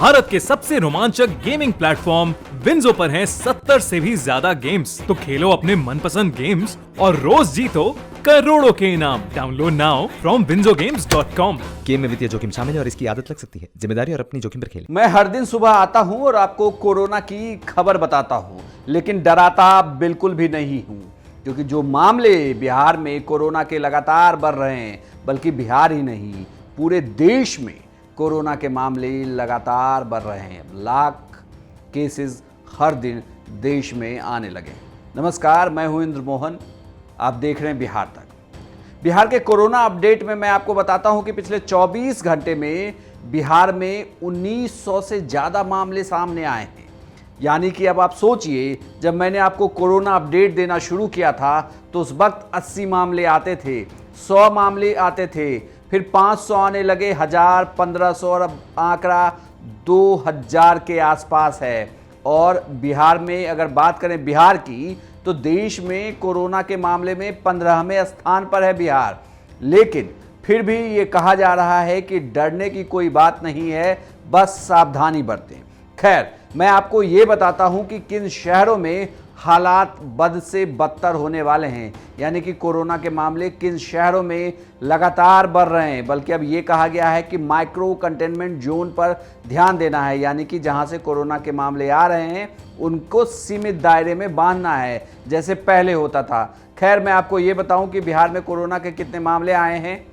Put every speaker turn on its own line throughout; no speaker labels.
भारत के सबसे रोमांचक गेमिंग प्लेटफॉर्म विंजो पर हैं 70 से भी ज्यादा गेम्स। तो खेलो अपने मनपसंद गेम्स और रोज जीतो करोड़ों के इनाम। Download now from winzogames.com।
Game में वित्तीय जोखिम शामिल है और इसकी आदत लग सकती है। जिम्मेदारी और अपनी जोखिम पर खेलें।
मैं हर दिन सुबह आता हूं और आपको कोरोना की खबर बताता हूं, लेकिन डराता बिल्कुल भी नहीं हूं, क्योंकि जो मामले बिहार में कोरोना के लगातार बढ़ रहे हैं, बल्कि बिहार ही नहीं पूरे देश में कोरोना के मामले लगातार बढ़ रहे हैं। लाख केसेस हर दिन देश में आने लगे। नमस्कार, मैं हूं इंद्र मोहन, आप देख रहे हैं बिहार तक। बिहार के कोरोना अपडेट में मैं आपको बताता हूं कि पिछले 24 घंटे में बिहार में 1900 से ज़्यादा मामले सामने आए हैं। यानी कि अब आप सोचिए, जब मैंने आपको कोरोना अपडेट देना शुरू किया था तो उस वक्त 80 मामले आते थे, 100 मामले आते थे, फिर 500 आने लगे, 1000, 1500 और अब आंकड़ा 2000 के आसपास है। और बिहार में अगर बात करें बिहार की, तो देश में कोरोना के मामले में 15वें स्थान पर है बिहार। लेकिन फिर भी ये कहा जा रहा है कि डरने की कोई बात नहीं है, बस सावधानी बरतें। खैर, मैं आपको ये बताता हूं कि किन शहरों में हालात बद से बदतर होने वाले हैं, यानी कि कोरोना के मामले किन शहरों में लगातार बढ़ रहे हैं। बल्कि अब ये कहा गया है कि माइक्रो कंटेनमेंट जोन पर ध्यान देना है, यानी कि जहां से कोरोना के मामले आ रहे हैं उनको सीमित दायरे में बांधना है, जैसे पहले होता था। खैर, मैं आपको ये बताऊं कि बिहार में कोरोना के कितने मामले आए हैं।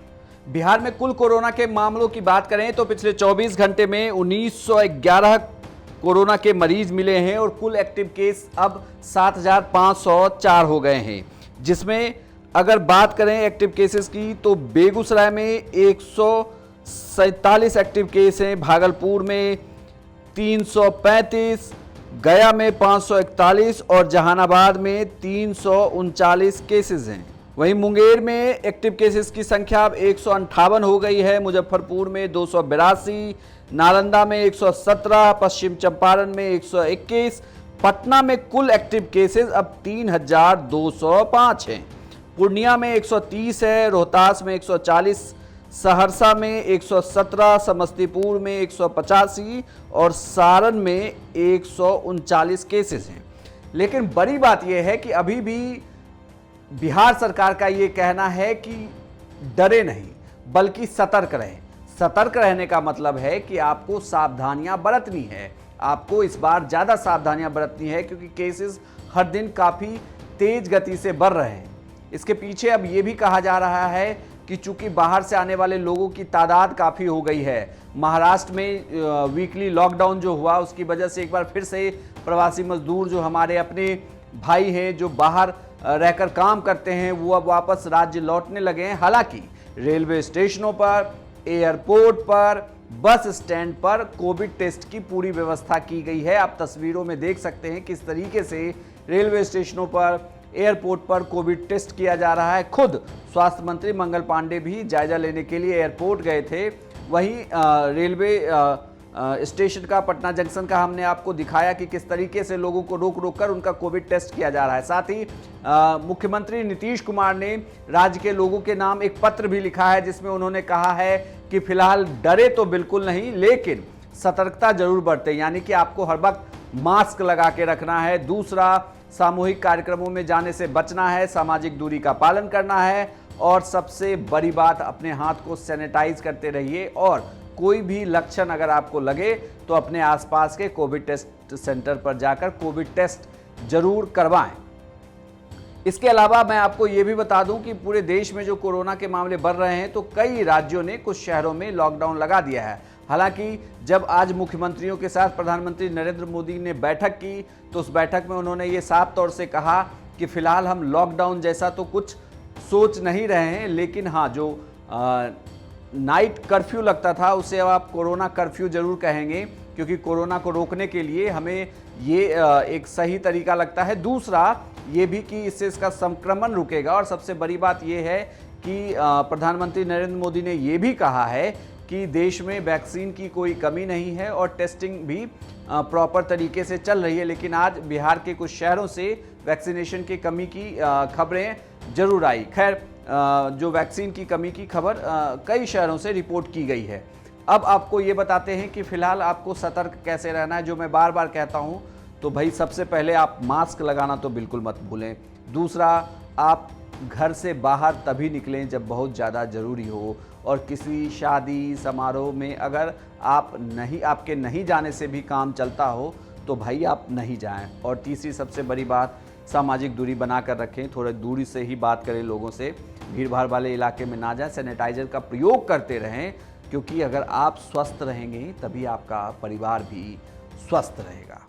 बिहार में कुल कोरोना के मामलों की बात करें तो पिछले 24 घंटे में 1911 कोरोना के मरीज मिले हैं और कुल एक्टिव केस अब 7504 हो गए हैं। जिसमें अगर बात करें एक्टिव केसेस की तो बेगूसराय में 147 एक्टिव केस हैं, भागलपुर में 335, गया में 541 और जहानाबाद में 339 केसेस हैं। वहीं मुंगेर में एक्टिव केसेस की संख्या अब 158 हो गई है, मुजफ्फरपुर में 282, नालंदा में 117, पश्चिम चंपारण में 121, पटना में कुल एक्टिव केसेस अब 3205 हैं, पूर्णिया में 130 है, रोहतास में 140, सहरसा में 117, समस्तीपुर में 185 और सारण में 139 केसेस हैं। लेकिन बड़ी बात यह है कि अभी भी बिहार सरकार का ये कहना है कि डरे नहीं, बल्कि सतर्क रहें। सतर्क रहने का मतलब है कि आपको सावधानियां बरतनी है, आपको इस बार ज़्यादा सावधानियां बरतनी है, क्योंकि केसेस हर दिन काफ़ी तेज गति से बढ़ रहे हैं। इसके पीछे अब ये भी कहा जा रहा है कि चूंकि बाहर से आने वाले लोगों की तादाद काफ़ी हो गई है, महाराष्ट्र में वीकली लॉकडाउन जो हुआ उसकी वजह से एक बार फिर से प्रवासी मजदूर जो हमारे अपने भाई हैं जो बाहर रहकर काम करते हैं वो अब वापस राज्य लौटने लगे हैं। हालांकि रेलवे स्टेशनों पर, एयरपोर्ट पर, बस स्टैंड पर कोविड टेस्ट की पूरी व्यवस्था की गई है। आप तस्वीरों में देख सकते हैं किस तरीके से रेलवे स्टेशनों पर, एयरपोर्ट पर कोविड टेस्ट किया जा रहा है। खुद स्वास्थ्य मंत्री मंगल पांडे भी जायजा लेने के लिए एयरपोर्ट गए थे। वहीं रेलवे स्टेशन का, पटना जंक्शन का हमने आपको दिखाया कि किस तरीके से लोगों को रोक रोक कर उनका कोविड टेस्ट किया जा रहा है। साथ ही मुख्यमंत्री नीतीश कुमार ने राज्य के लोगों के नाम एक पत्र भी लिखा है, जिसमें उन्होंने कहा है कि फिलहाल डरे तो बिल्कुल नहीं, लेकिन सतर्कता जरूर बरतें, यानी कि आपको हर वक्त मास्क लगा के रखना है। दूसरा, सामूहिक कार्यक्रमों में जाने से बचना है, सामाजिक दूरी का पालन करना है और सबसे बड़ी बात, अपने हाथ को सैनिटाइज करते रहिए और कोई भी लक्षण अगर आपको लगे तो अपने आसपास के कोविड टेस्ट सेंटर पर जाकर कोविड टेस्ट जरूर करवाएं। इसके अलावा मैं आपको ये भी बता दूं कि पूरे देश में जो कोरोना के मामले बढ़ रहे हैं तो कई राज्यों ने कुछ शहरों में लॉकडाउन लगा दिया है। हालांकि जब आज मुख्यमंत्रियों के साथ प्रधानमंत्री नरेंद्र मोदी ने बैठक की तो उस बैठक में उन्होंने ये साफ तौर से कहा कि फिलहाल हम लॉकडाउन जैसा तो कुछ सोच नहीं रहे हैं, लेकिन हाँ, जो नाइट कर्फ्यू लगता था उसे अब आप कोरोना कर्फ्यू जरूर कहेंगे, क्योंकि कोरोना को रोकने के लिए हमें ये एक सही तरीका लगता है। दूसरा ये भी कि इससे इसका संक्रमण रुकेगा और सबसे बड़ी बात ये है कि प्रधानमंत्री नरेंद्र मोदी ने ये भी कहा है कि देश में वैक्सीन की कोई कमी नहीं है और टेस्टिंग भी प्रॉपर तरीके से चल रही है। लेकिन आज बिहार के कुछ शहरों से वैक्सीनेशन की कमी की खबरें जरूर आई। खैर, जो वैक्सीन की कमी की खबर कई शहरों से रिपोर्ट की गई है। अब आपको ये बताते हैं कि फिलहाल आपको सतर्क कैसे रहना है, जो मैं बार बार कहता हूँ। तो भाई सबसे पहले आप मास्क लगाना तो बिल्कुल मत भूलें। दूसरा, आप घर से बाहर तभी निकलें जब बहुत ज़्यादा ज़रूरी हो, और किसी शादी समारोह में अगर आपके नहीं जाने से भी काम चलता हो तो भाई आप नहीं जाएं। और तीसरी सबसे बड़ी बात, सामाजिक दूरी बना कर रखें, थोड़ा दूरी से ही बात करें लोगों से, भीड़ भाड़ वाले इलाके में ना जाएं, सैनिटाइज़र का प्रयोग करते रहें, क्योंकि अगर आप स्वस्थ रहेंगे तभी आपका परिवार भी स्वस्थ रहेगा।